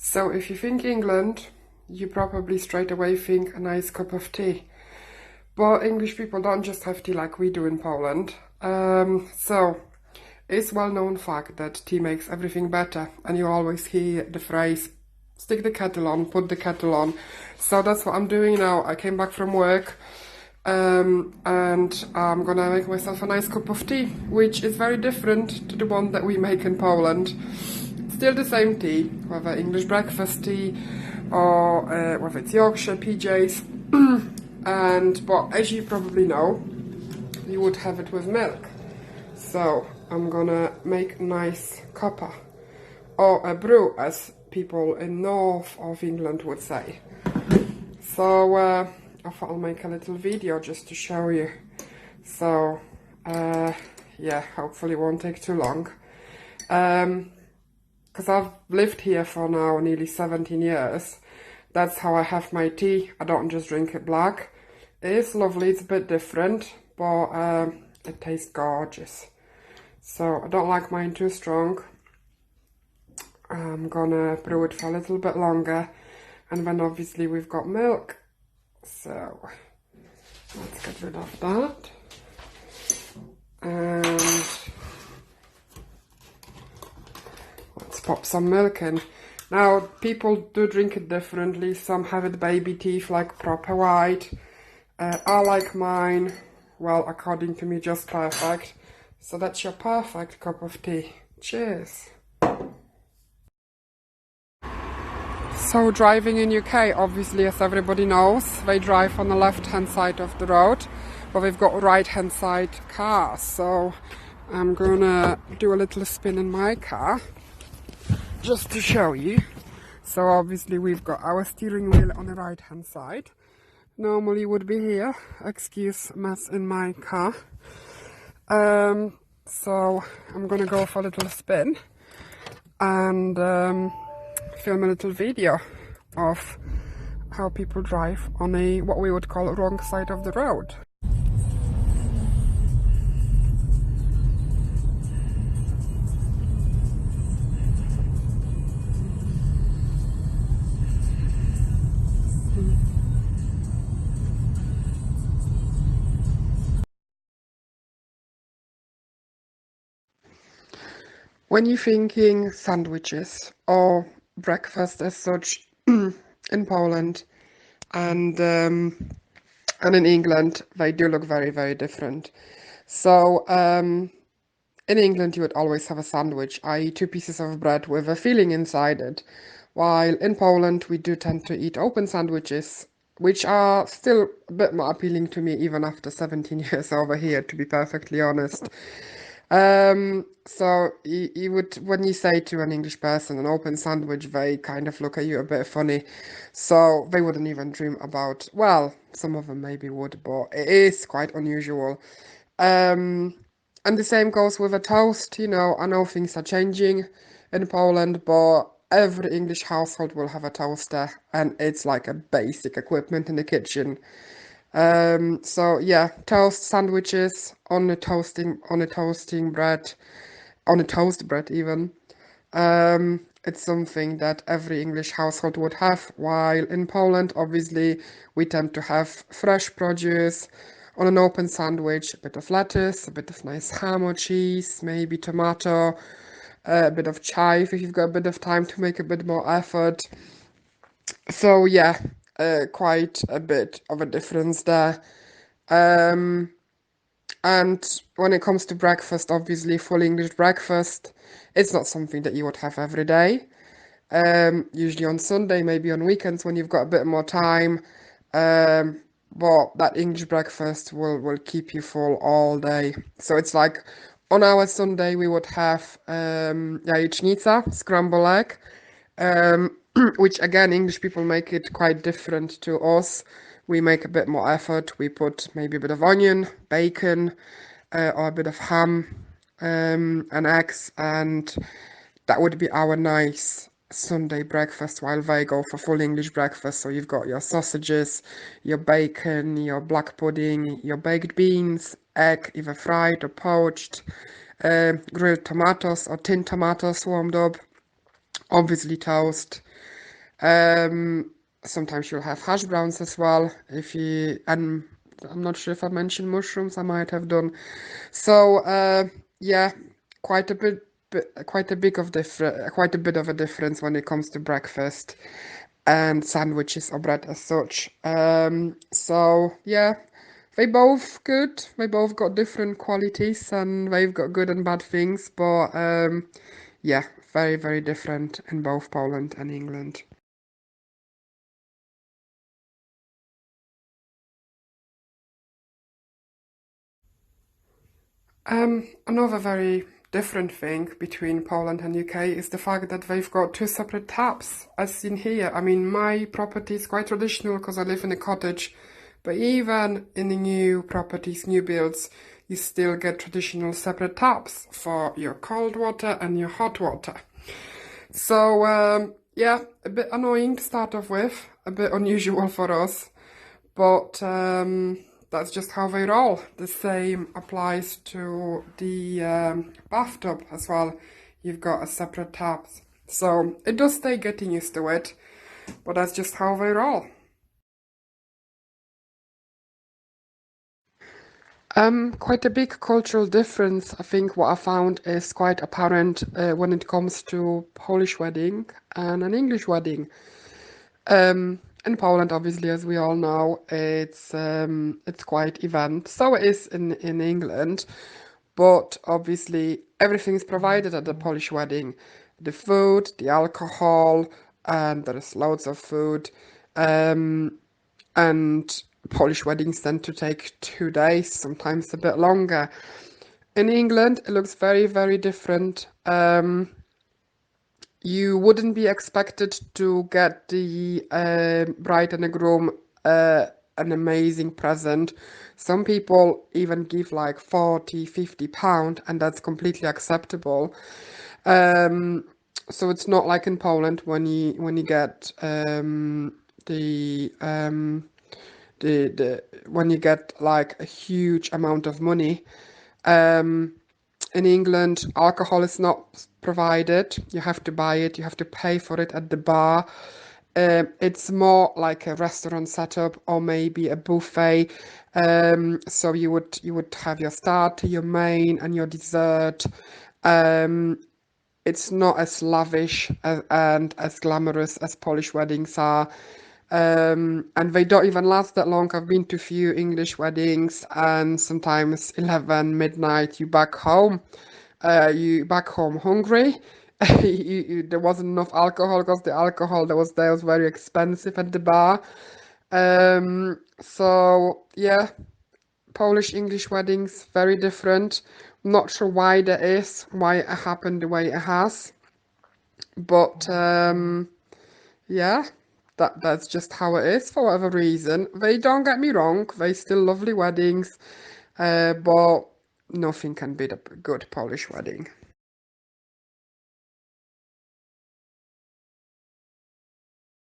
So if you think England, you probably straight away think a nice cup of tea. But English people don't just have tea like we do in Poland. So it's well-known fact that tea makes everything better, and you always hear the phrase, stick the kettle on, put the kettle on. So that's what I'm doing now. I came back from work, and I'm gonna make myself a nice cup of tea, which is very different to the one that we make in Poland. Still the same tea, whether English breakfast tea or whether it's Yorkshire, PJs. But as you probably know, you would have it with milk. So I'm gonna make a nice cuppa, or a brew as people in north of England would say. So I thought I'll make a little video just to show you. So yeah, hopefully it won't take too long. Because I've lived here for now nearly 17 years. That's how I have my tea. I don't just drink it black. It is lovely, it's a bit different, but it tastes gorgeous. So I don't like mine too strong. I'm gonna brew it for a little bit longer, and then obviously we've got milk. So let's get rid of that. And let's pop some milk in. Now, people do drink it differently. Some have it baby teeth, like proper white. I like mine, well, according to me, just perfect. So that's your perfect cup of tea. Cheers. So driving in UK, obviously, as everybody knows, they drive on the left-hand side of the road, but we've got right-hand side cars. So I'm gonna do a little spin in my car, just to show you. So obviously we've got our steering wheel on the right-hand side. Normally would be here. Excuse mess in my car. So I'm gonna go for a little spin and film a little video of how people drive on a what we would call a wrong side of the road. When you're thinking sandwiches or breakfast as such in Poland and in England, they do look very, very different. So in England, you would always have a sandwich, i.e. two pieces of bread with a filling inside it. While in Poland, we do tend to eat open sandwiches, which are still a bit more appealing to me even after 17 years over here, to be perfectly honest. So you would, when you say to an English person an open sandwich, they kind of look at you a bit funny. So they wouldn't even dream about, well, some of them maybe would, but it is quite unusual. And the same goes with a toast. You know, I know things are changing in Poland, but every English household will have a toaster, and it's like a basic equipment in the kitchen. So yeah, toast sandwiches on a toasting bread, on a toast bread even. It's something that every English household would have, while in Poland, obviously, we tend to have fresh produce on an open sandwich, a bit of lettuce, a bit of nice ham or cheese, maybe tomato, a bit of chive if you've got a bit of time to make a bit more effort. So yeah, quite a bit of a difference there. And when it comes to breakfast, obviously, full English breakfast, it's not something that you would have every day. Usually on Sunday, maybe on weekends when you've got a bit more time. But that English breakfast will keep you full all day. So it's like on our Sunday we would have jajecznica, scrambled egg, which again English people make it quite different to us. We make a bit more effort. We put maybe a bit of onion, bacon, or a bit of ham, and eggs, and that would be our nice Sunday breakfast, while they go for full English breakfast. So you've got your sausages, your bacon, your black pudding, your baked beans, egg, either fried or poached, grilled tomatoes or tinned tomatoes warmed up, obviously toast, Um, Sometimes you'll have hash browns as well. And I'm not sure if I mentioned mushrooms, I might have done. So, yeah, quite a bit, quite a bit of a difference when it comes to breakfast and sandwiches or bread as such. So yeah, they both good. They both got different qualities and they've got good and bad things, but yeah, very, very different in both Poland and England. Another very different thing between Poland and UK is the fact that they've got two separate taps, as seen here. I mean, my property is quite traditional because I live in a cottage, but even in the new properties, new builds, you still get traditional separate taps for your cold water and your hot water. So, yeah, a bit annoying to start off with, a bit unusual for us, but that's just how they roll. The same applies to the bathtub as well. You've got a separate tap. So it does take getting used to it, but that's just how they roll. Quite a big cultural difference. I think what I found is quite apparent when it comes to Polish wedding and an English wedding. In Poland, obviously, as we all know, it's quite event. So it is in England, but obviously everything is provided at the Polish wedding. The food, the alcohol, and there is loads of food. And Polish weddings tend to take 2 days, sometimes a bit longer. In England, it looks very, very different. You wouldn't be expected to get the bride and the groom an amazing present. Some people even give like 40, 50 pound, and that's completely acceptable. Um, so it's not like in Poland when you get the the when you get like a huge amount of money. Um, in England, alcohol is not provided. You have to buy it. You have to pay for it at the bar. It's more like a restaurant setup or maybe a buffet. So you would have your starter, your main, and your dessert. Um, it's not as lavish and as glamorous as Polish weddings are. And they don't even last that long. I've been to few English weddings, and sometimes 11 midnight, you back home hungry. There wasn't enough alcohol because the alcohol that was there was very expensive at the bar. So yeah, Polish English weddings very different. Not sure why that is, why it happened the way it has, but yeah, that's just how it is for whatever reason. They don't get me wrong, they still lovely weddings, but nothing can beat a good Polish wedding.